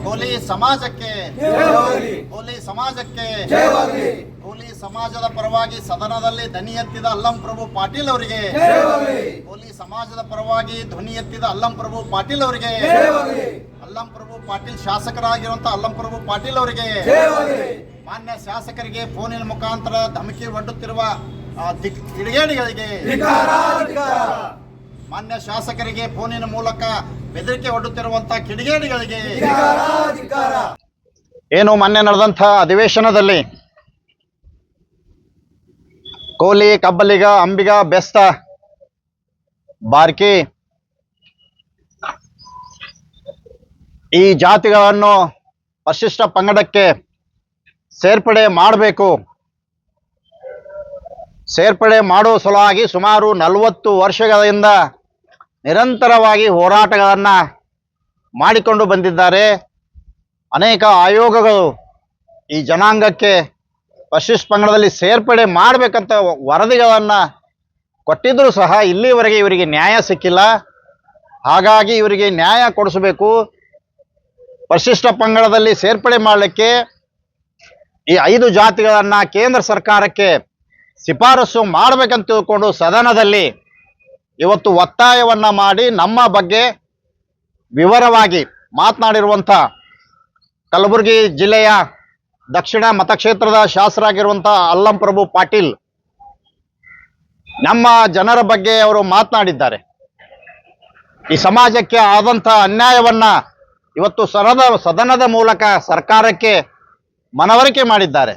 ಕೋಲಿ ಸಮಾಜಕ್ಕೆ ಕೋಲಿ ಸಮಾಜಕ್ಕೆ ಕೋಲಿ ಸಮಾಜದ ಪರವಾಗಿ ಸದನದಲ್ಲಿ ಧ್ವನಿ ಎತ್ತಿದ ಅಲ್ಲಂ ಪ್ರಭು ಪಾಟೀಲ್ ಅವರಿಗೆ, ಕೋಲಿ ಸಮಾಜದ ಪರವಾಗಿ ಧ್ವನಿ ಎತ್ತಿದ ಅಲ್ಲಂ ಪ್ರಭು ಪಾಟೀಲ್ ಅವರಿಗೆ, ಅಲ್ಲಂ ಪ್ರಭು ಪಾಟೀಲ್ ಶಾಸಕರಾಗಿರುವಂತಹ ಅಲ್ಲಂ ಪ್ರಭು ಪಾಟೀಲ್ ಅವರಿಗೆ, ಮಾನ್ಯ ಶಾಸಕರಿಗೆ ಫೋನಿನ ಮುಖಾಂತರ ಧಮಕಿ ಒಡ್ಡುತ್ತಿರುವ ಕಿಡಿಗೇಡಿಗಳಿಗೆ, ಮಾನ್ಯ ಶಾಸಕರಿಗೆ ಫೋನಿನ ಮೂಲಕ ಬೆದರಿಕೆ ಒಡ್ಡುತ್ತಿರುವಂತಹ ಕಿಡಿಗೇಡಿಗಳಿಗೆ ಏನು ಮೊನ್ನೆ ನಡೆದಂಥ ಅಧಿವೇಶನದಲ್ಲಿ ಕೋಲಿ, ಕಬ್ಬಲಿಗ, ಅಂಬಿಗ, ಬೆಸ್ತ, ಬಾರ್ಕಿ ಈ ಜಾತಿಗಳನ್ನು ಪರಿಶಿಷ್ಟ ಪಂಗಡಕ್ಕೆ ಸೇರ್ಪಡೆ ಮಾಡಬೇಕು, ಸೇರ್ಪಡೆ ಮಾಡುವ ಸಲುವಾಗಿ ಸುಮಾರು 40 ವರ್ಷಗಳಿಂದ ನಿರಂತರವಾಗಿ ಹೋರಾಟಗಳನ್ನು ಮಾಡಿಕೊಂಡು ಬಂದಿದ್ದಾರೆ. ಅನೇಕ ಆಯೋಗಗಳು ಈ ಜನಾಂಗಕ್ಕೆ ಪರಿಶಿಷ್ಟ ಪಂಗಡದಲ್ಲಿ ಸೇರ್ಪಡೆ ಮಾಡಬೇಕಂತ ವರದಿಗಳನ್ನು ಕೊಟ್ಟಿದ್ದರೂ ಸಹ ಇಲ್ಲಿವರೆಗೆ ಇವರಿಗೆ ನ್ಯಾಯ ಸಿಕ್ಕಿಲ್ಲ. ಹಾಗಾಗಿ ಇವರಿಗೆ ನ್ಯಾಯ ಕೊಡಿಸಬೇಕು. ಪರಿಶಿಷ್ಟ ಪಂಗಡದಲ್ಲಿ ಸೇರ್ಪಡೆ ಮಾಡಲಿಕ್ಕೆ ಈ 5 ಜಾತಿಗಳನ್ನು ಕೇಂದ್ರ ಸರ್ಕಾರಕ್ಕೆ ಶಿಫಾರಸು ಮಾಡಬೇಕಂತ ತಿಳ್ಕೊಂಡು ಸದನದಲ್ಲಿ ಇವತ್ತು ಒತ್ತಾಯವನ್ನು ಮಾಡಿ ನಮ್ಮ ಬಗ್ಗೆ ವಿವರವಾಗಿ ಮಾತನಾಡಿರುವಂಥ ಕಲಬುರಗಿ ಜಿಲ್ಲೆಯ ದಕ್ಷಿಣ ಮತಕ್ಷೇತ್ರದ ಶಾಸಕರಾಗಿರುವಂಥ ಅಲ್ಲಂ ಪ್ರಭು ಪಾಟೀಲ್ ನಮ್ಮ ಜನರ ಬಗ್ಗೆ ಅವರು ಮಾತನಾಡಿದ್ದಾರೆ. ಈ ಸಮಾಜಕ್ಕೆ ಆದಂಥ ಅನ್ಯಾಯವನ್ನು ಇವತ್ತು ಸದನದ ಮೂಲಕ ಸರ್ಕಾರಕ್ಕೆ ಮನವರಿಕೆ ಮಾಡಿದ್ದಾರೆ.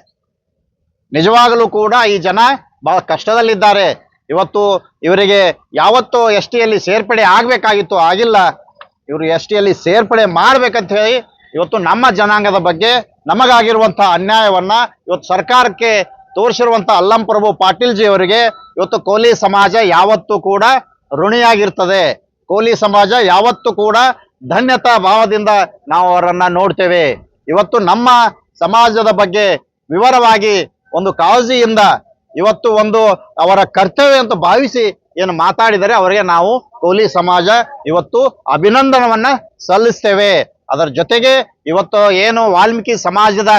ನಿಜವಾಗಲೂ ಕೂಡ ಈ ಜನ ಬಹಳ ಕಷ್ಟದಲ್ಲಿದ್ದಾರೆ. ಇವತ್ತು ಇವರಿಗೆ ಯಾವತ್ತೂ STಯಲ್ಲಿ ಸೇರ್ಪಡೆ ಆಗಬೇಕಾಗಿತ್ತು, ಆಗಿಲ್ಲ. ಇವರು STಯಲ್ಲಿ ಸೇರ್ಪಡೆ ಮಾಡಬೇಕಂತ ಹೇಳಿ ಇವತ್ತು ನಮ್ಮ ಜನಾಂಗದ ಬಗ್ಗೆ ನಮಗಾಗಿರುವಂಥ ಅನ್ಯಾಯವನ್ನು ಇವತ್ತು ಸರ್ಕಾರಕ್ಕೆ ತೋರಿಸಿರುವಂಥ ಅಲ್ಲಂ ಪ್ರಭು ಪಾಟೀಲ್ ಜಿ ಅವರಿಗೆ ಇವತ್ತು ಕೋಲಿ ಸಮಾಜ ಯಾವತ್ತೂ ಕೂಡ ಋಣಿಯಾಗಿರ್ತದೆ. ಕೋಲಿ ಸಮಾಜ ಯಾವತ್ತೂ ಕೂಡ ಧನ್ಯತಾ ಭಾವದಿಂದ ನಾವು ಅವರನ್ನು ನೋಡ್ತೇವೆ. ಇವತ್ತು ನಮ್ಮ ಸಮಾಜದ ಬಗ್ಗೆ ವಿವರವಾಗಿ ಒಂದು ಕಾಳಜಿಯಿಂದ ಇವತ್ತು ಒಂದು ಅವರ ಕರ್ತವ್ಯ ಅಂತ ಭಾವಿಸಿ ಏನು ಮಾತಾಡಿದರೆ ಅವರಿಗೆ ನಾವು ಕೋಲಿ ಸಮಾಜ ಇವತ್ತು ಅಭಿನಂದನವನ್ನ ಸಲ್ಲಿಸ್ತೇವೆ. ಅದರ ಜೊತೆಗೆ ಇವತ್ತು ಏನು ವಾಲ್ಮೀಕಿ ಸಮಾಜದ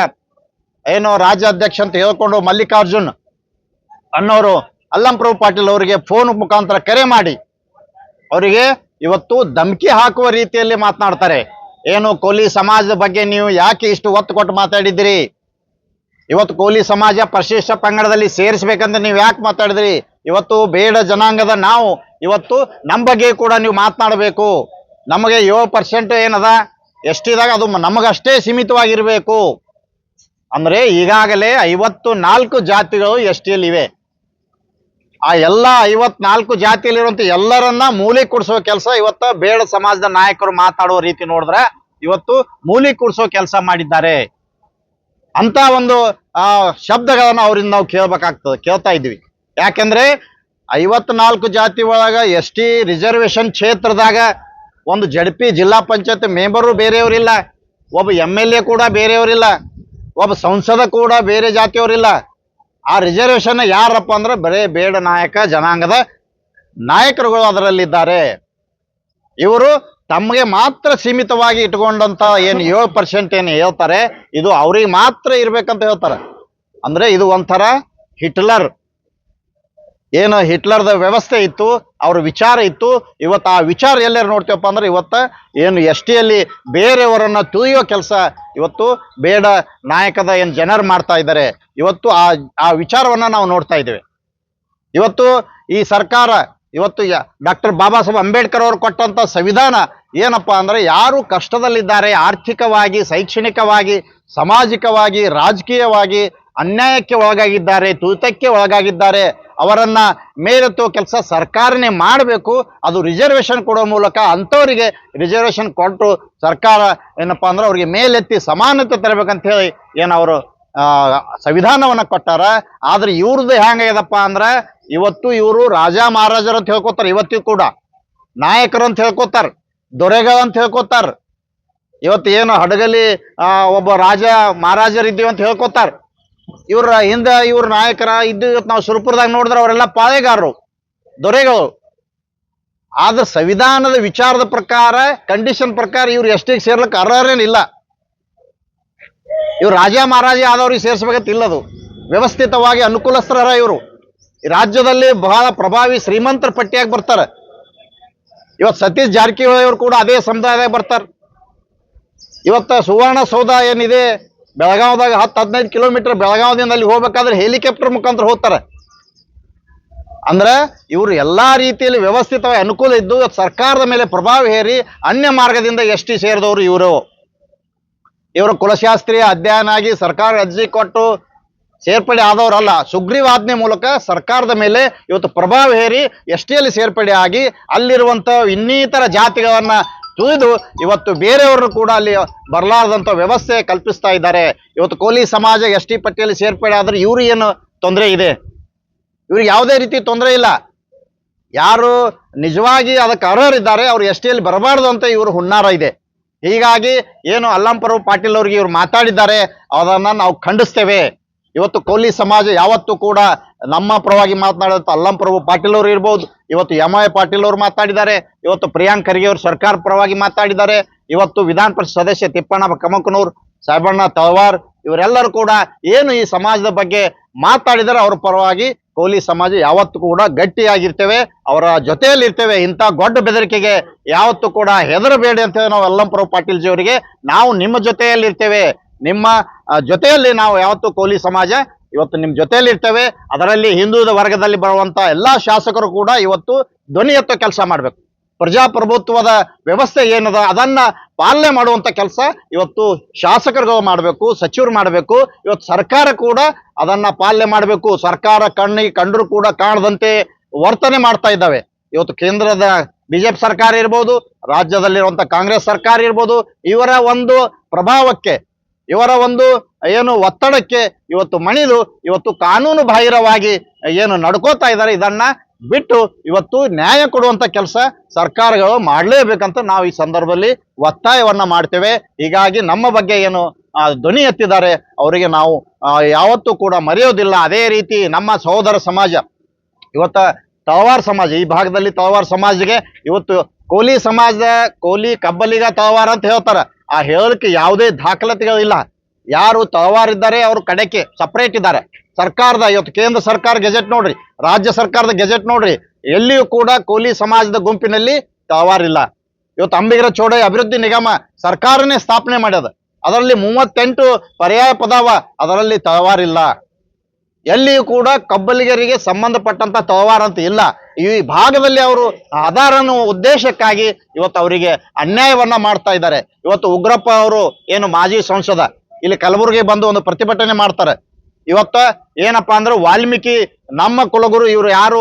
ಏನು ರಾಜ್ಯಾಧ್ಯಕ್ಷ ಅಂತ ಹೇಳ್ಕೊಂಡು ಮಲ್ಲಿಕಾರ್ಜುನ್ ಅನ್ನೋರು ಅಲ್ಲಂ ಪ್ರಭು ಪಾಟೀಲ್ ಅವರಿಗೆ ಫೋನ್ ಮುಖಾಂತರ ಕರೆ ಮಾಡಿ ಅವರಿಗೆ ಇವತ್ತು ಧಮಕಿ ಹಾಕುವ ರೀತಿಯಲ್ಲಿ ಮಾತನಾಡ್ತಾರೆ. ಏನು ಕೋಲಿ ಸಮಾಜದ ಬಗ್ಗೆ ನೀವು ಯಾಕೆ ಇಷ್ಟು ಒತ್ತು ಕೊಟ್ಟು ಮಾತಾಡಿದ್ದೀರಿ? ಇವತ್ತು ಕೋಲಿ ಸಮಾಜ ಪರಿಶಿಷ್ಟ ಪಂಗಡದಲ್ಲಿ ಸೇರಿಸಬೇಕಂತ ನೀವು ಯಾಕೆ ಮಾತಾಡಿದ್ರಿ? ಇವತ್ತು ಬೇಡ ಜನಾಂಗದ ನಾವು ಇವತ್ತು ನಮ್ಮ ಬಗ್ಗೆ ಕೂಡ ನೀವು ಮಾತನಾಡಬೇಕು. ನಮಗೆ 7% ಏನದ ಎಷ್ಟಿದಾಗ ಅದು ನಮಗಷ್ಟೇ ಸೀಮಿತವಾಗಿರಬೇಕು. ಅಂದರೆ ಈಗಾಗಲೇ 54 ಜಾತಿಗಳು STಯಲ್ಲಿವೆ. ಆ ಎಲ್ಲ 54 ಜಾತಿಯಲ್ಲಿರುವಂಥ ಎಲ್ಲರನ್ನ ಮೂಲೆ ಕೂಡಿಸೋ ಕೆಲಸ ಇವತ್ತು ಬೇಡ ಸಮಾಜದ ನಾಯಕರು ಮಾತಾಡುವ ರೀತಿ ನೋಡಿದ್ರೆ ಇವತ್ತು ಮೂಲೆ ಕೂಡಿಸೋ ಕೆಲಸ ಮಾಡಿದ್ದಾರೆ. ಅಂತ ಒಂದು ಶಬ್ದಗಳನ್ನು ಅವರಿಂದ ನಾವು ಕೇಳ್ತಾ ಇದ್ವಿ. ಯಾಕೆಂದ್ರೆ 54 ಜಾತಿ ಒಳಗ ST ರಿಸರ್ವೇಶನ್ ಕ್ಷೇತ್ರದಾಗ ಒಂದು JP ಜಿಲ್ಲಾ ಪಂಚಾಯತ್ ಮೆಂಬರು ಬೇರೆಯವರಿಲ್ಲ, ಒಬ್ಬ MLA ಕೂಡ ಬೇರೆಯವರಿಲ್ಲ, ಒಬ್ಬ ಸಂಸದ ಕೂಡ ಬೇರೆ ಜಾತಿಯವರಿಲ್ಲ. ಆ ರಿಸರ್ವೇಶನ್ ಯಾರಪ್ಪ ಅಂದ್ರೆ ಬರೇ ಬೇಡ ನಾಯಕ ಜನಾಂಗದ ನಾಯಕರುಗಳು ಅದರಲ್ಲಿದ್ದಾರೆ. ಇವರು ತಮಗೆ ಮಾತ್ರ ಸೀಮಿತವಾಗಿ ಇಟ್ಕೊಂಡಂತ ಏನು 7% ಏನು ಹೇಳ್ತಾರೆ ಇದು ಅವ್ರಿಗೆ ಮಾತ್ರ ಇರ್ಬೇಕಂತ ಹೇಳ್ತಾರೆ. ಅಂದ್ರೆ ಇದು ಒಂಥರ ಹಿಟ್ಲರ್ ಏನು ಹಿಟ್ಲರ್ದ ವ್ಯವಸ್ಥೆ ಇತ್ತು, ಅವ್ರ ವಿಚಾರ ಇತ್ತು. ಇವತ್ತು ಆ ವಿಚಾರ ಎಲ್ಲರೂ ನೋಡ್ತೀವಪ್ಪ ಅಂದ್ರೆ ಇವತ್ತು ಏನು STಯಲ್ಲಿ ಬೇರೆಯವರನ್ನ ತುಳಿಯೋ ಕೆಲಸ ಇವತ್ತು ಬೇಡ ನಾಯಕದ ಏನು ಜನರು ಮಾಡ್ತಾ ಇದ್ದಾರೆ. ಇವತ್ತು ಆ ವಿಚಾರವನ್ನ ನಾವು ನೋಡ್ತಾ ಇದ್ದೇವೆ. ಇವತ್ತು ಈ ಸರ್ಕಾರ ಇವತ್ತು ಡಾಕ್ಟರ್ ಬಾಬಾ ಸಾಹೇಬ್ ಅಂಬೇಡ್ಕರ್ ಅವರು ಕೊಟ್ಟಂತ ಸಂವಿಧಾನ ಏನಪ್ಪಾ ಅಂದ್ರೆ ಯಾರು ಕಷ್ಟದಲ್ಲಿದ್ದಾರೆ, ಆರ್ಥಿಕವಾಗಿ, ಶೈಕ್ಷಣಿಕವಾಗಿ, ಸಾಮಾಜಿಕವಾಗಿ, ರಾಜಕೀಯವಾಗಿ ಅನ್ಯಾಯಕ್ಕೆ ಒಳಗಾಗಿದ್ದಾರೆ, ತುಳಿತಕ್ಕೆ ಒಳಗಾಗಿದ್ದಾರೆ, ಅವರನ್ನ ಮೇಲೆತ್ತುವ ಕೆಲಸ ಸರ್ಕಾರನೇ ಮಾಡಬೇಕು. ಅದು ರಿಸರ್ವೇಶನ್ ಕೊಡೋ ಮೂಲಕ ಅಂಥವರಿಗೆ ರಿಸರ್ವೇಶನ್ ಕೊಟ್ಟು ಸರ್ಕಾರ ಏನಪ್ಪಾ ಅಂದ್ರೆ ಅವ್ರಿಗೆ ಮೇಲೆತ್ತಿ ಸಮಾನತೆ ತರಬೇಕಂತ ಹೇಳಿ ಏನವರು ಸಂವಿಧಾನವನ್ನ ಕೊಟ್ಟಾರ. ಆದ್ರೆ ಇವ್ರದ್ದು ಹೆಂಗಾಗ್ಯದಪ್ಪ ಅಂದ್ರೆ ಇವತ್ತು ಇವರು ರಾಜ ಮಹಾರಾಜರು ಅಂತ ಹೇಳ್ಕೊತಾರೆ, ಇವತ್ತಿಗೂ ಕೂಡ ನಾಯಕರು ಅಂತ ಹೇಳ್ಕೊತಾರ, ದೊರೆಗಳಂತ ಹೇಳ್ಕೊತಾರ. ಇವತ್ತು ಏನು ಹಡಗಲಿ ಒಬ್ಬ ರಾಜ ಮಹಾರಾಜರಿದ್ದೀವಿ ಅಂತ ಹೇಳ್ಕೊತಾರ. ಇವ್ರ ಹಿಂದೆ ಇವ್ರ ನಾಯಕರ ಇದ್ದು ಇವತ್ತು ನಾವು ಸುರಪುರದಾಗ ನೋಡಿದ್ರೆ ಅವರೆಲ್ಲ ಪಾಳೆಗಾರರು, ದೊರೆಗಳು. ಆದ್ರೆ ಸಂವಿಧಾನದ ವಿಚಾರದ ಪ್ರಕಾರ, ಕಂಡೀಷನ್ ಪ್ರಕಾರ ಇವ್ರು STಗೆ ಸೇರ್ಲಿಕ್ಕೆ ಅರ್ಹರೇನಿಲ್ಲ. ಇವ್ರು ರಾಜ ಮಹಾರಾಜ ಆದವ್ರಿಗೆ ಸೇರಿಸ್ಬೇಕಂತ ಇಲ್ಲದು. ವ್ಯವಸ್ಥಿತವಾಗಿ ಅನುಕೂಲಸ್ಥರ ಇವರು ಈ ರಾಜ್ಯದಲ್ಲಿ ಬಹಳ ಪ್ರಭಾವಿ ಶ್ರೀಮಂತರ ಪಟ್ಟಿಯಾಗಿ ಬರ್ತಾರೆ. ಇವತ್ತು ಸತೀಶ್ ಜಾರಕಿಹೊಳಿ ಅವರು ಕೂಡ ಅದೇ ಸಮುದಾಯದಾಗ ಬರ್ತಾರೆ. ಇವತ್ತು ಸುವರ್ಣಸೌಧ ಏನಿದೆ ಬೆಳಗಾವದಾಗ 10-15 ಕಿಲೋಮೀಟರ್ ಬೆಳಗಾವದಿಂದ ಅಲ್ಲಿ ಹೋಗ್ಬೇಕಾದ್ರೆ ಹೆಲಿಕಾಪ್ಟರ್ ಮುಖಾಂತರ ಹೋಗ್ತಾರೆ. ಅಂದ್ರೆ ಇವರು ಎಲ್ಲಾ ರೀತಿಯಲ್ಲಿ ವ್ಯವಸ್ಥಿತವಾಗಿ ಅನುಕೂಲ ಇದ್ದು ಸರ್ಕಾರದ ಮೇಲೆ ಪ್ರಭಾವ ಹೇರಿ ಅನ್ಯ ಮಾರ್ಗದಿಂದ ಎಸ್ ಟಿ ಸೇರಿದವರು ಇವರು ಕುಲಶಾಸ್ತ್ರೀಯ ಅಧ್ಯಯನ ಆಗಿ ಸರ್ಕಾರ ಅರ್ಜಿ ಕೊಟ್ಟು ಸೇರ್ಪಡೆ ಆದವರಲ್ಲ. ಸುಗ್ರೀವಾಜ್ಞೆ ಮೂಲಕ ಸರ್ಕಾರದ ಮೇಲೆ ಇವತ್ತು ಪ್ರಭಾವ ಹೇರಿ ಎಸ್ ಟಿಯಲ್ಲಿ ಸೇರ್ಪಡೆ ಆಗಿ ಅಲ್ಲಿರುವಂತ ಇನ್ನಿತರ ಜಾತಿಗಳನ್ನ ತುಳಿದು ಇವತ್ತು ಬೇರೆಯವರು ಕೂಡ ಅಲ್ಲಿ ಬರಲಾರದಂತ ವ್ಯವಸ್ಥೆ ಕಲ್ಪಿಸ್ತಾ ಇದ್ದಾರೆ. ಇವತ್ತು ಕೋಲಿ ಸಮಾಜ ಎಸ್ ಟಿ ಪಟ್ಟಿಯಲ್ಲಿ ಸೇರ್ಪಡೆ ಆದ್ರೆ ಇವ್ರು ಏನು ತೊಂದರೆ ಇದೆ? ಇವ್ರಿಗೆ ಯಾವುದೇ ರೀತಿ ತೊಂದರೆ ಇಲ್ಲ. ಯಾರು ನಿಜವಾಗಿ ಅದಕ್ಕೆ ಅರ್ಹರಿದ್ದಾರೆ ಅವ್ರು ಎಸ್ ಟಿಯಲ್ಲಿ ಬರಬಾರ್ದು ಅಂತ ಇವರು ಹುನ್ನಾರ ಇದೆ. ಹೀಗಾಗಿ ಏನು ಅಲ್ಲಂಪುರ ಪಾಟೀಲ್ ಅವರಿಗೆ ಇವರು ಮಾತಾಡಿದ್ದಾರೆ ಅದನ್ನ ನಾವು ಖಂಡಿಸ್ತೇವೆ. ಇವತ್ತು ಕೋಲಿ ಸಮಾಜ ಯಾವತ್ತೂ ಕೂಡ ನಮ್ಮ ಪರವಾಗಿ ಮಾತನಾಡುವಂತ ಅಲ್ಲಂಪುರ ಪಾಟೀಲ್ ಅವರು ಇರ್ಬೋದು, ಇವತ್ತು ಎಂ.ಐ. ಪಾಟೀಲ್ ಅವರು ಮಾತಾಡಿದ್ದಾರೆ, ಇವತ್ತು ಪ್ರಿಯಾಂಕ್ ಖರ್ಗೆ ಅವರು ಸರ್ಕಾರ ಪರವಾಗಿ ಮಾತಾಡಿದ್ದಾರೆ, ಇವತ್ತು ವಿಧಾನ ಪರಿಷತ್ ಸದಸ್ಯ ತಿಪ್ಪಣ್ಣ ಕಮಕನೂರ್, ಸಾಹೇಬಣ್ಣ ತಳವಾರ್ ಇವರೆಲ್ಲರೂ ಕೂಡ ಏನು ಈ ಸಮಾಜದ ಬಗ್ಗೆ ಮಾತಾಡಿದರೆ ಅವ್ರ ಪರವಾಗಿ ಕೋಲಿ ಸಮಾಜ ಯಾವತ್ತೂ ಕೂಡ ಗಟ್ಟಿಯಾಗಿರ್ತೇವೆ, ಅವರ ಜೊತೆಯಲ್ಲಿ ಇರ್ತೇವೆ. ಇಂಥ ಗೊಡ್ಡ ಬೆದರಿಕೆಗೆ ಯಾವತ್ತೂ ಕೂಡ ಹೆದರಬೇಡಿ ಅಂತೇಳಿ ನಾವು ಅಲ್ಲಂಪುರ ಪಾಟೀಲ್ ಜಿ ಅವರಿಗೆ ನಾವು ನಿಮ್ಮ ಜೊತೆಯಲ್ಲಿ ಇರ್ತೇವೆ, ನಿಮ್ಮ ಜೊತೆಯಲ್ಲಿ ನಾವು ಯಾವತ್ತೂ ಕೋಲಿ ಸಮಾಜ ಇವತ್ತು ನಿಮ್ಮ ಜೊತೆಯಲ್ಲಿ ಇರ್ತೇವೆ. ಅದರಲ್ಲಿ ಹಿಂದುಳಿದ ವರ್ಗದಲ್ಲಿ ಬರುವಂತ ಎಲ್ಲಾ ಶಾಸಕರು ಕೂಡ ಇವತ್ತು ಧ್ವನಿ ಎತ್ತೋ ಕೆಲಸ ಮಾಡಬೇಕು. ಪ್ರಜಾಪ್ರಭುತ್ವದ ವ್ಯವಸ್ಥೆ ಏನದ ಅದನ್ನ ಪಾಲನೆ ಮಾಡುವಂತ ಕೆಲಸ ಇವತ್ತು ಶಾಸಕರುಗಳು ಮಾಡಬೇಕು, ಸಚಿವರು ಮಾಡಬೇಕು. ಇವತ್ತು ಸರ್ಕಾರ ಕೂಡ ಅದನ್ನ ಪಾಲನೆ ಮಾಡಬೇಕು. ಸರ್ಕಾರ ಕಣ್ಣಿಗೆ ಕಂಡರೂ ಕೂಡ ಕಾಣದಂತೆ ವರ್ತನೆ ಮಾಡ್ತಾ ಇದ್ದಾವೆ. ಇವತ್ತು ಕೇಂದ್ರದ ಬಿಜೆಪಿ ಸರ್ಕಾರ ಇರ್ಬೋದು, ರಾಜ್ಯದಲ್ಲಿರುವಂತ ಕಾಂಗ್ರೆಸ್ ಸರ್ಕಾರ ಇರ್ಬೋದು, ಇವರ ಒಂದು ಪ್ರಭಾವಕ್ಕೆ, ಇವರ ಒಂದು ಏನು ಒತ್ತಡಕ್ಕೆ ಇವತ್ತು ಮಣಿದು ಇವತ್ತು ಕಾನೂನು ಬಾಹಿರವಾಗಿ ಏನು ನಡ್ಕೋತಾ ಇದ್ದಾರೆ. ಇದನ್ನ ಬಿಟ್ಟು ಇವತ್ತು ನ್ಯಾಯ ಕೊಡುವಂತ ಕೆಲಸ ಸರ್ಕಾರಗಳು ಮಾಡಲೇಬೇಕಂತ ನಾವು ಈ ಸಂದರ್ಭದಲ್ಲಿ ಒತ್ತಾಯವನ್ನ ಮಾಡ್ತೇವೆ. ಹೀಗಾಗಿ ನಮ್ಮ ಬಗ್ಗೆ ಏನು ಧ್ವನಿ ಎತ್ತಿದ್ದಾರೆ ಅವರಿಗೆ ನಾವು ಯಾವತ್ತೂ ಕೂಡ ಮರೆಯೋದಿಲ್ಲ. ಅದೇ ರೀತಿ ನಮ್ಮ ಸಹೋದರ ಸಮಾಜ ಇವತ್ತ ತಳವಾರ್ ಸಮಾಜ, ಈ ಭಾಗದಲ್ಲಿ ತಳವಾರ್ ಸಮಾಜಕ್ಕೆ ಇವತ್ತು ಕೋಲಿ ಸಮಾಜ ಕೋಲಿ ಕಬ್ಬಲಿಗ ತಳವಾರ ಅಂತ ಹೇಳ್ತಾರ. ಆ ಹೇಳಲಿಕ್ಕೆ ಯಾವುದೇ ದಾಖಲಾತಿಗಳಿಲ್ಲ. ಯಾರು ತಳವಾರ್ ಇದ್ದಾರೆ ಅವರು ಕಡೆಗೆ ಸಪರೇಟ್ ಇದ್ದಾರೆ. ಸರ್ಕಾರದ ಇವತ್ತು ಕೇಂದ್ರ ಸರ್ಕಾರ ಗೆಜೆಟ್ ನೋಡ್ರಿ, ರಾಜ್ಯ ಸರ್ಕಾರದ ಗೆಜೆಟ್ ನೋಡ್ರಿ, ಎಲ್ಲಿಯೂ ಕೂಡ ಕೋಲಿ ಸಮಾಜದ ಗುಂಪಿನಲ್ಲಿ ತಳವಾರ್ ಇಲ್ಲ. ಇವತ್ತು ಅಂಬಿಗರ ಚೌಡಯ್ಯ ಅಭಿವೃದ್ಧಿ ನಿಗಮ ಸರ್ಕಾರನೇ ಸ್ಥಾಪನೆ ಮಾಡ್ಯದ, ಅದರಲ್ಲಿ 38 ಪರ್ಯಾಯ ಪದಾವ, ಅದರಲ್ಲಿ ತಳವಾರ್ ಇಲ್ಲ. ಎಲ್ಲಿಯೂ ಕೂಡ ಕಬ್ಬಲಿಗರಿಗೆ ಸಂಬಂಧಪಟ್ಟಂತ ತಳವಾರ ಅಂತ ಇಲ್ಲ. ಈ ಭಾಗದಲ್ಲಿ ಅವರು ಆಧಾರನ ಉದ್ದೇಶಕ್ಕಾಗಿ ಇವತ್ತು ಅವರಿಗೆ ಅನ್ಯಾಯವನ್ನ ಮಾಡ್ತಾ ಇದ್ದಾರೆ. ಇವತ್ತು ಉಗ್ರಪ್ಪ ಅವರು ಏನು ಮಾಜಿ ಸಂಸದ ಇಲ್ಲಿ ಕಲಬುರಗಿ ಬಂದು ಒಂದು ಪ್ರತಿಭಟನೆ ಮಾಡ್ತಾರೆ. ಇವತ್ತ ಏನಪ್ಪಾ ಅಂದ್ರೆ ವಾಲ್ಮೀಕಿ ನಮ್ಮ ಕುಲಗುರು, ಇವರು ಯಾರು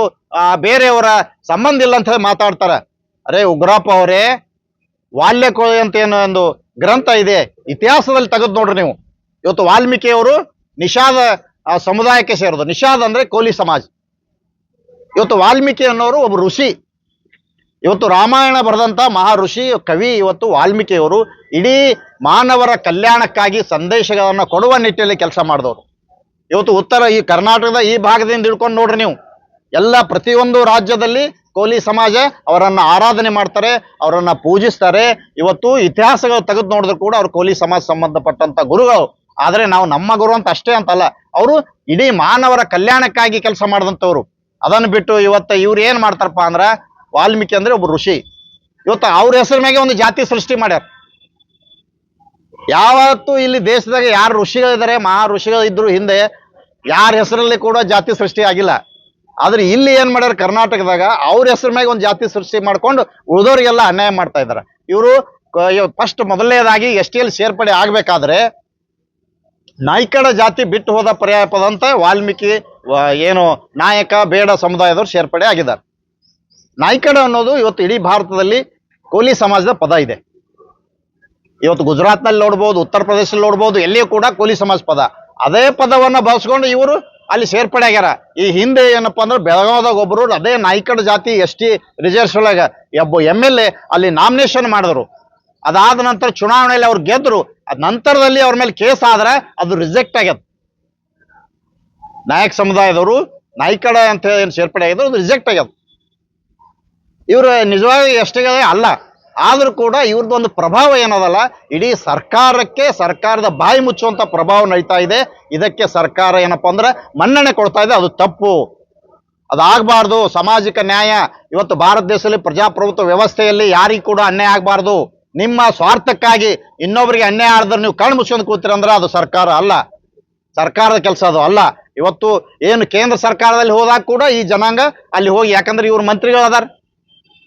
ಬೇರೆಯವರ ಸಂಬಂಧ ಇಲ್ಲ ಅಂತ ಹೇಳಿ ಮಾತಾಡ್ತಾರೆ. ಅರೆ ಉಗ್ರಪ್ಪ ಅವರೇ, ವಾಲ್ಯಕೋಳಿ ಅಂತ ಏನೋ ಒಂದು ಗ್ರಂಥ ಇದೆ, ಇತಿಹಾಸದಲ್ಲಿ ತೆಗೆದು ನೋಡ್ರಿ ನೀವು. ಇವತ್ತು ವಾಲ್ಮೀಕಿ ಅವರು ನಿಷಾದ ಸಮುದಾಯಕ್ಕೆ ಸೇರೋದು. ನಿಷಾದ್ ಅಂದ್ರೆ ಕೋಲಿ ಸಮಾಜ. ಇವತ್ತು ವಾಲ್ಮೀಕಿ ಅನ್ನೋರು ಒಬ್ಬ ಋಷಿ. ಇವತ್ತು ರಾಮಾಯಣ ಬರೆದಂತ ಮಹಾ ಋಷಿ ಕವಿ ಇವತ್ತು ವಾಲ್ಮೀಕಿಯವರು ಇಡೀ ಮಾನವರ ಕಲ್ಯಾಣಕ್ಕಾಗಿ ಸಂದೇಶಗಳನ್ನ ಕೊಡುವ ನಿಟ್ಟಿನಲ್ಲಿ ಕೆಲಸ ಮಾಡಿದವರು. ಇವತ್ತು ಉತ್ತರ ಈ ಕರ್ನಾಟಕದ ಈ ಭಾಗದಿಂದ ಹಿಡ್ಕೊಂಡು ನೋಡ್ರಿ ನೀವು, ಎಲ್ಲ ಪ್ರತಿಯೊಂದು ರಾಜ್ಯದಲ್ಲಿ ಕೋಲಿ ಸಮಾಜ ಅವರನ್ನ ಆರಾಧನೆ ಮಾಡ್ತಾರೆ, ಅವರನ್ನ ಪೂಜಿಸ್ತಾರೆ. ಇವತ್ತು ಇತಿಹಾಸಗಳು ತೆಗೆದು ನೋಡಿದ್ರು ಕೂಡ ಅವ್ರು ಕೋಲಿ ಸಮಾಜ ಸಂಬಂಧಪಟ್ಟಂತ ಗುರುಗಳು. ಆದ್ರೆ ನಾವು ನಮ್ಮ ಗುರು ಅಂತ ಅಷ್ಟೇ ಅಂತಲ್ಲ, ಅವರು ಇಡೀ ಮಾನವರ ಕಲ್ಯಾಣಕ್ಕಾಗಿ ಕೆಲಸ ಮಾಡಿದಂಥವ್ರು. ಅದನ್ನು ಬಿಟ್ಟು ಇವತ್ತು ಇವ್ರು ಏನ್ ಮಾಡ್ತಾರಪ್ಪ ಅಂದ್ರ, ವಾಲ್ಮೀಕಿ ಅಂದ್ರೆ ಒಬ್ಬ ಋಷಿ, ಇವತ್ತು ಅವ್ರ ಹೆಸರ ಮ್ಯಾಗೆ ಒಂದು ಜಾತಿ ಸೃಷ್ಟಿ ಮಾಡ್ಯಾರ. ಯಾವತ್ತು ಇಲ್ಲಿ ದೇಶದಾಗ ಯಾರು ಋಷಿಗಳಿದ್ದಾರೆ, ಮಹಾ ಋಷಿಗಳು ಇದ್ರು ಹಿಂದೆ, ಯಾರ ಹೆಸರಲ್ಲಿ ಕೂಡ ಜಾತಿ ಸೃಷ್ಟಿ ಆಗಿಲ್ಲ. ಆದ್ರೆ ಇಲ್ಲಿ ಏನ್ ಮಾಡ್ಯಾರ, ಕರ್ನಾಟಕದಾಗ ಅವ್ರ ಹೆಸರ ಮ್ಯಾಗ ಒಂದು ಜಾತಿ ಸೃಷ್ಟಿ ಮಾಡ್ಕೊಂಡು ಉಳಿದೋರಿಗೆಲ್ಲ ಅನ್ಯಾಯ ಮಾಡ್ತಾ ಇದ್ದಾರೆ. ಇವರು ಫಸ್ಟ್ ಮೊದಲನೇದಾಗಿ ಎಸ್ ಟಿ ಸೇರ್ಪಡೆ ಆಗ್ಬೇಕಾದ್ರೆ ನಾಯ್ಕಡ ಜಾತಿ ಬಿಟ್ಟು ಹೋದ ಪರ್ಯಾಯ ಪದ ಅಂತ ವಾಲ್ಮೀಕಿ ಏನು ನಾಯಕ ಬೇಡ ಸಮುದಾಯದವ್ರು ಸೇರ್ಪಡೆ ಆಗಿದ್ದಾರೆ. ನಾಯ್ಕಡ ಅನ್ನೋದು ಇವತ್ತು ಇಡೀ ಭಾರತದಲ್ಲಿ ಕೋಲಿ ಸಮಾಜದ ಪದ ಇದೆ. ಇವತ್ತು ಗುಜರಾತ್ನಲ್ಲಿ ನೋಡ್ಬೋದು, ಉತ್ತರ ಪ್ರದೇಶದಲ್ಲಿ ನೋಡ್ಬೋದು, ಎಲ್ಲಿಯೂ ಕೂಡ ಕೋಲಿ ಸಮಾಜ ಪದ. ಅದೇ ಪದವನ್ನ ಬಳಸ್ಕೊಂಡು ಇವರು ಅಲ್ಲಿ ಸೇರ್ಪಡೆ ಆಗ್ಯಾರ. ಈ ಹಿಂದೆ ಏನಪ್ಪಾ ಅಂದ್ರೆ ಬೆಳಗಾವದಾಗ ಒಬ್ಬರು ಅದೇ ನಾಯ್ಕಡ ಜಾತಿ ಎಸ್ ಟಿ ರಿಸರ್ವ್ಸ್ ಒಳಗ ಒಬ್ಬ MLA ಅಲ್ಲಿ ನಾಮಿನೇಷನ್ ಮಾಡಿದ್ರು. ಅದಾದ ನಂತರ ಚುನಾವಣೆಯಲ್ಲಿ ಅವ್ರು ಗೆದ್ರು. ಅದ್ ನಂತರದಲ್ಲಿ ಅವ್ರ ಮೇಲೆ ಕೇಸ್ ಆದ್ರೆ ಅದು ರಿಜೆಕ್ಟ್ ಆಗ್ಯದ. ನಾಯಕ್ ಸಮುದಾಯದವರು ನಾಯ್ಕಡ ಅಂತ ಹೇಳಿ ಸೇರ್ಪಡೆ ಆಗಿದ್ರು, ಅದು ರಿಜೆಕ್ಟ್ ಆಗ್ಯದ. ಇವರು ನಿಜವಾಗಿ ಎಷ್ಟಿಗೆ ಅಲ್ಲ. ಆದರೂ ಕೂಡ ಇವ್ರದ್ದೊಂದು ಪ್ರಭಾವ ಏನದಲ್ಲ, ಇಡೀ ಸರ್ಕಾರಕ್ಕೆ, ಸರ್ಕಾರದ ಬಾಯಿ ಮುಚ್ಚುವಂತ ಪ್ರಭಾವ ನಡೀತಾ ಇದೆ. ಇದಕ್ಕೆ ಸರ್ಕಾರ ಏನಪ್ಪಾ ಅಂದ್ರೆ ಮನ್ನಣೆ ಕೊಡ್ತಾ ಇದೆ. ಅದು ತಪ್ಪು, ಅದಾಗಬಾರ್ದು. ಸಾಮಾಜಿಕ ನ್ಯಾಯ ಇವತ್ತು ಭಾರತ ದೇಶದಲ್ಲಿ ಪ್ರಜಾಪ್ರಭುತ್ವ ವ್ಯವಸ್ಥೆಯಲ್ಲಿ ಯಾರಿಗೂ ಕೂಡ ಅನ್ಯಾಯ ಆಗಬಾರ್ದು. ನಿಮ್ಮ ಸ್ವಾರ್ಥಕ್ಕಾಗಿ ಇನ್ನೊಬ್ಬರಿಗೆ ಅನ್ಯಾಯ ಆಡಿದ್ರೆ ನೀವು ಕಣ್ಣು ಮುಚ್ಕೊಂಡು ಕೂತೀರಂದ್ರೆ ಅದು ಸರ್ಕಾರ ಅಲ್ಲ, ಸರ್ಕಾರದ ಕೆಲಸ ಅದು ಅಲ್ಲ. ಇವತ್ತು ಏನು ಕೇಂದ್ರ ಸರ್ಕಾರದಲ್ಲಿ ಹೋದಾಗ ಕೂಡ ಈ ಜನಾಂಗ ಅಲ್ಲಿ ಹೋಗಿ, ಯಾಕಂದ್ರೆ ಇವ್ರ ಮಂತ್ರಿಗಳು ಅದಾರ,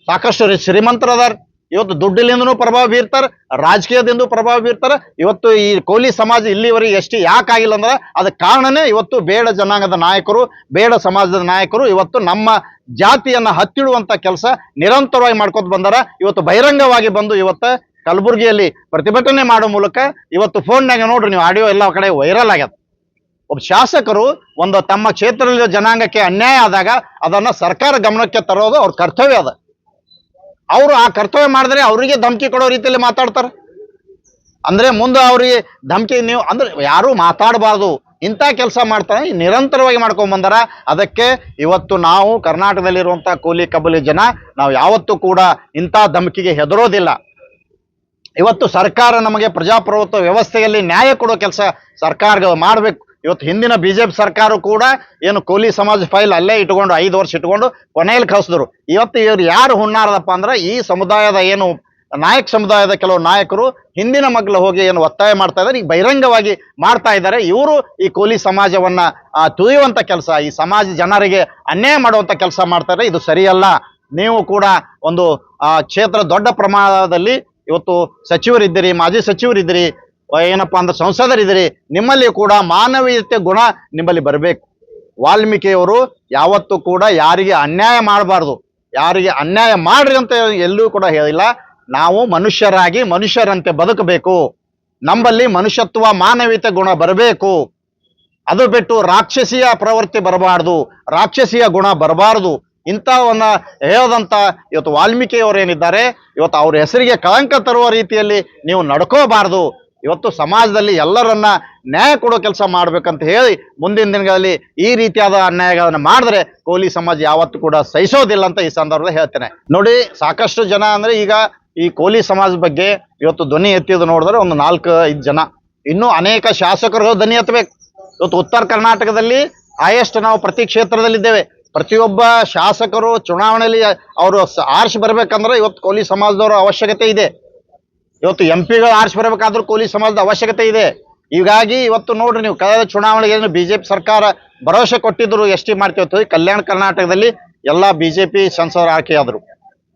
ಸಾಕಷ್ಟು ಶ್ರೀಮಂತರು ಅದಾರ, ಇವತ್ತು ದುಡ್ಡಿಲಿಂದನೂ ಪ್ರಭಾವ ಬೀರ್ತಾರೆ, ರಾಜಕೀಯದಿಂದ ಪ್ರಭಾವ ಬೀರ್ತಾರೆ. ಇವತ್ತು ಈ ಕೋಲಿ ಸಮಾಜ ಇಲ್ಲಿವರೆಗೆ ಎಷ್ಟು ಯಾಕಾಗಿಲ್ಲ ಅಂದ್ರೆ ಅದಕ್ಕೆ ಕಾರಣನೇ ಇವತ್ತು ಬೇಡ ಜನಾಂಗದ ನಾಯಕರು, ಬೇಡ ಸಮಾಜದ ನಾಯಕರು ಇವತ್ತು ನಮ್ಮ ಜಾತಿಯನ್ನ ಹತ್ತಿಡುವಂತ ಕೆಲಸ ನಿರಂತರವಾಗಿ ಮಾಡ್ಕೊತ ಬಂದಾರ. ಇವತ್ತು ಬಹಿರಂಗವಾಗಿ ಬಂದು ಇವತ್ತು ಕಲಬುರಗಿಯಲ್ಲಿ ಪ್ರತಿಭಟನೆ ಮಾಡೋ ಮೂಲಕ ಇವತ್ತು ಫೋನ್ನಾಗ ನೋಡ್ರಿ ನೀವು, ಆಡಿಯೋ ಎಲ್ಲ ಕಡೆ ವೈರಲ್ ಆಗ್ಯದ. ಒಬ್ಬ ಶಾಸಕರು ಒಂದು ತಮ್ಮ ಕ್ಷೇತ್ರದಲ್ಲಿ ಜನಾಂಗಕ್ಕೆ ಅನ್ಯಾಯ ಆದಾಗ ಅದನ್ನ ಸರ್ಕಾರ ಗಮನಕ್ಕೆ ತರೋದು ಅವ್ರ ಕರ್ತವ್ಯ ಅದ. ಅವರು ಆ ಕರ್ತವ್ಯ ಮಾಡಿದ್ರೆ ಅವರಿಗೆ ಧಮಕಿ ಕೊಡೋ ರೀತಿಯಲ್ಲಿ ಮಾತಾಡ್ತಾರೆ. ಅಂದ್ರೆ ಮುಂದೆ ಅವರಿಗೆ ಧಮಕಿ, ನೀವು ಅಂದ್ರೆ ಯಾರು ಮಾತಾಡಬಾರ್ದು ಇಂಥ ಕೆಲಸ ಮಾಡ್ತಾರೆ, ನಿರಂತರವಾಗಿ ಮಾಡ್ಕೊಂಡ್ ಬಂದಾರ. ಅದಕ್ಕೆ ಇವತ್ತು ನಾವು ಕರ್ನಾಟಕದಲ್ಲಿರುವಂತ ಕೂಲಿ ಕಬಲಿ ಜನ ನಾವು ಯಾವತ್ತೂ ಕೂಡ ಇಂಥ ಧಮಕಿಗೆ ಹೆದರೋದಿಲ್ಲ. ಇವತ್ತು ಸರ್ಕಾರ ನಮಗೆ ಪ್ರಜಾಪ್ರಭುತ್ವ ವ್ಯವಸ್ಥೆಯಲ್ಲಿ ನ್ಯಾಯ ಕೊಡೋ ಕೆಲಸ ಸರ್ಕಾರ ಮಾಡಬೇಕು. ಇವತ್ತು ಹಿಂದಿನ ಬಿಜೆಪಿ ಸರ್ಕಾರ ಕೂಡ ಏನು ಕೋಲಿ ಸಮಾಜ ಫೈಲ್ ಅಲ್ಲೇ ಇಟ್ಕೊಂಡು 5 ವರ್ಷ ಇಟ್ಕೊಂಡು ಕೊನೆಯಲ್ಲಿ ಕಳಿಸಿದ್ರು. ಇವತ್ತು ಇವ್ರು ಯಾರು ಹುಣ್ಣಾರದಪ್ಪ ಅಂದ್ರೆ ಈ ಸಮುದಾಯದ ಏನು ನಾಯಕ ಸಮುದಾಯದ ಕೆಲವು ನಾಯಕರು ಹಿಂದಿನ ಮಗ್ಳು ಹೋಗಿ ಏನು ಒತ್ತಾಯ ಮಾಡ್ತಾ ಇದ್ದಾರೆ, ಈಗ ಬಹಿರಂಗವಾಗಿ ಮಾಡ್ತಾ ಇದ್ದಾರೆ. ಇವರು ಈ ಕೋಲಿ ಸಮಾಜವನ್ನ ತುಳಿಯುವಂತ ಕೆಲಸ, ಈ ಸಮಾಜ ಜನರಿಗೆ ಅನ್ಯಾಯ ಮಾಡುವಂತ ಕೆಲಸ ಮಾಡ್ತಾರೆ. ಇದು ಸರಿಯಲ್ಲ. ನೀವು ಕೂಡ ಒಂದು ಕ್ಷೇತ್ರ ದೊಡ್ಡ ಪ್ರಮಾಣದಲ್ಲಿ ಇವತ್ತು ಸಚಿವರಿದ್ದೀರಿ, ಮಾಜಿ ಸಚಿವರಿದ್ದೀರಿ, ಏನಪ್ಪಾ ಅಂದ್ರೆ ಸಂಸದರಿದ್ದೀರಿ, ನಿಮ್ಮಲ್ಲಿ ಕೂಡ ಮಾನವೀಯತೆ ಗುಣ ನಿಮ್ಮಲ್ಲಿ ಬರಬೇಕು. ವಾಲ್ಮೀಕಿಯವರು ಯಾವತ್ತೂ ಕೂಡ ಯಾರಿಗೆ ಅನ್ಯಾಯ ಮಾಡಬಾರ್ದು, ಯಾರಿಗೆ ಅನ್ಯಾಯ ಮಾಡ್ರಿ ಅಂತ ಎಲ್ಲೂ ಕೂಡ ಹೇಳಿಲ್ಲ. ನಾವು ಮನುಷ್ಯರಾಗಿ ಮನುಷ್ಯರಂತೆ ಬದುಕಬೇಕು, ನಮ್ಮಲ್ಲಿ ಮನುಷ್ಯತ್ವ ಮಾನವೀಯತೆ ಗುಣ ಬರಬೇಕು. ಅದು ಬಿಟ್ಟು ರಾಕ್ಷಸಿಯ ಪ್ರವೃತ್ತಿ ಬರಬಾರ್ದು, ರಾಕ್ಷಸಿಯ ಗುಣ ಬರಬಾರ್ದು. ಇಂಥವನ್ನ ಹೇಳದಂತ ಇವತ್ತು ವಾಲ್ಮೀಕಿಯವರು ಏನಿದ್ದಾರೆ, ಇವತ್ತು ಅವ್ರ ಹೆಸರಿಗೆ ಕಳಂಕ ತರುವ ರೀತಿಯಲ್ಲಿ ನೀವು ನಡ್ಕೋಬಾರ್ದು. ಇವತ್ತು ಸಮಾಜದಲ್ಲಿ ಎಲ್ಲರನ್ನ ನ್ಯಾಯ ಕೊಡೋ ಕೆಲಸ ಮಾಡ್ಬೇಕಂತ ಹೇಳಿ ಮುಂದಿನ ದಿನಗಳಲ್ಲಿ ಈ ರೀತಿಯಾದ ಅನ್ಯಾಯಗಳನ್ನು ಮಾಡಿದ್ರೆ ಕೋಲಿ ಸಮಾಜ ಯಾವತ್ತೂ ಕೂಡ ಸಹಿಸೋದಿಲ್ಲ ಅಂತ ಈ ಸಂದರ್ಭದಲ್ಲಿ ಹೇಳ್ತೇನೆ. ನೋಡಿ, ಸಾಕಷ್ಟು ಜನ ಅಂದ್ರೆ ಈಗ ಈ ಕೋಲಿ ಸಮಾಜದ ಬಗ್ಗೆ ಇವತ್ತು ಧ್ವನಿ ಎತ್ತಿದ್ದು ನೋಡಿದ್ರೆ ಒಂದು 4-5 ಜನ, ಇನ್ನೂ ಅನೇಕ ಶಾಸಕರು ಧ್ವನಿ ಎತ್ತಬೇಕು. ಇವತ್ತು ಉತ್ತರ ಕರ್ನಾಟಕದಲ್ಲಿ ಹೈಯೆಸ್ಟ್ ನಾವು ಪ್ರತಿ ಕ್ಷೇತ್ರದಲ್ಲಿದ್ದೇವೆ. ಪ್ರತಿಯೊಬ್ಬ ಶಾಸಕರು ಚುನಾವಣೆಯಲ್ಲಿ ಅವರು ಆರಿಸಿ ಬರ್ಬೇಕಂದ್ರೆ ಇವತ್ತು ಕೋಲಿ ಸಮಾಜದವರ ಅವಶ್ಯಕತೆ ಇದೆ. ಇವತ್ತು MP ಗಳು ಆರಿಸಿ ಬರಬೇಕಾದ್ರೂ ಕೋಲಿ ಸಮಾಜದ ಅವಶ್ಯಕತೆ ಇದೆ. ಹೀಗಾಗಿ ಇವತ್ತು ನೋಡ್ರಿ, ನೀವು ಕಳೆದ ಚುನಾವಣೆಗೆ ಬಿಜೆಪಿ ಸರ್ಕಾರ ಭರವಸೆ ಕೊಟ್ಟಿದ್ರು ST ಮಾಡ್ತೀವಿ, ಕಲ್ಯಾಣ ಕರ್ನಾಟಕದಲ್ಲಿ ಎಲ್ಲ ಬಿಜೆಪಿ ಸಂಸದರು ಆಯ್ಕೆಯಾದರು,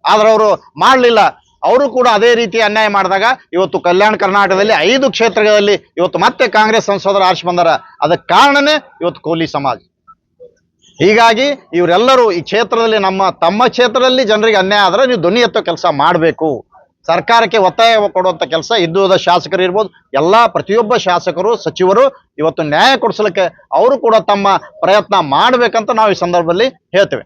ಆದ್ರೆ ಅವರು ಮಾಡಲಿಲ್ಲ. ಅವರು ಕೂಡ ಅದೇ ರೀತಿ ಅನ್ಯಾಯ ಮಾಡಿದಾಗ ಇವತ್ತು ಕಲ್ಯಾಣ ಕರ್ನಾಟಕದಲ್ಲಿ 5 ಕ್ಷೇತ್ರಗಳಲ್ಲಿ ಇವತ್ತು ಮತ್ತೆ ಕಾಂಗ್ರೆಸ್ ಸಂಸದರು ಆರಿಸಿ ಬಂದಾರ. ಅದಕ್ಕೆ ಕಾರಣನೇ ಇವತ್ತು ಕೋಲಿ ಸಮಾಜ. ಹೀಗಾಗಿ ಇವರೆಲ್ಲರೂ ಈ ಕ್ಷೇತ್ರದಲ್ಲಿ ತಮ್ಮ ಕ್ಷೇತ್ರದಲ್ಲಿ ಜನರಿಗೆ ಅನ್ಯಾಯ ಆದ್ರೆ ನೀವು ಧ್ವನಿ ಎತ್ತೋ ಕೆಲಸ ಮಾಡಬೇಕು. ಸರ್ಕಾರಕ್ಕೆ ಒತ್ತಾಯ ಕೊಡುವಂತ ಕೆಲಸ ಇದ್ದ ಶಾಸಕರು ಇರ್ಬೋದು, ಪ್ರತಿಯೊಬ್ಬ ಶಾಸಕರು ಸಚಿವರು ಇವತ್ತು ನ್ಯಾಯ ಕೊಡಿಸಲಿಕ್ಕೆ ಅವರು ಕೂಡ ತಮ್ಮ ಪ್ರಯತ್ನ ಮಾಡಬೇಕಂತ ನಾವು ಈ ಸಂದರ್ಭದಲ್ಲಿ ಹೇಳ್ತೇವೆ.